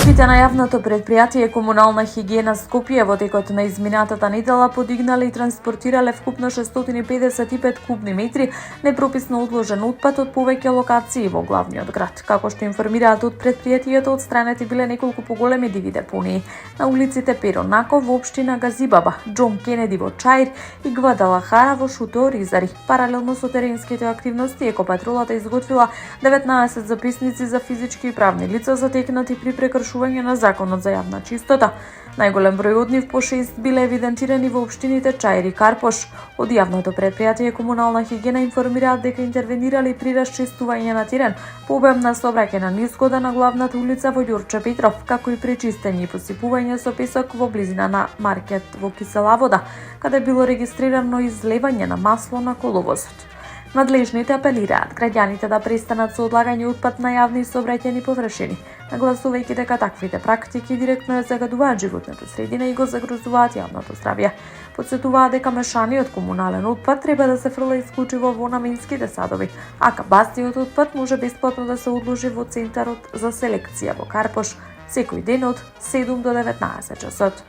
Екипите на јавното предпријатие Комунална хигиена Скопје во текот на изминатата недела подигнале и транспортирале вкупно 655 кубни метри непрописно одложен отпад од повеќе локации во главниот град. Како што информираат од предпријатието, отстранети биле неколку поголеми диви депонии на улиците Перо Наков во општина Газибаба, Џон Кенеди во Чаир и Гвадалахара во Шуто Оризари. Паралелно со теренските активности, екопатролата изготвила 19 записници за физички и правни лица затекнати при прекршување на законот за јавна чистота. Најголем број од нив, по 6, биле евидентирани во општините Чаир и Карпош. Од јавното предпријатие Комунална хигиена информираат дека интервенирали при расчистување на терен по обем на сообраќајна низгода на главната улица во Ѓорче Петров, како и пречистење и посипување со песок во близина на маркет во Кисела вода, каде било регистрирано излевање на масло на коловозот. Надлежните апелираат граѓаните да престанат со одлагање отпад на јавни сообраќајни површини, нагласувајќи дека таквите практики директно ја загадуваат животната средина и го загрозуваат јавното здравје. Потсетуваат дека мешаниот комунален отпад треба да се фрла исклучиво во наменските садови, а кабастиот отпад може бесплатно да се одложи во Центарот за селекција во Карпош секој ден од 7 до 19 часот.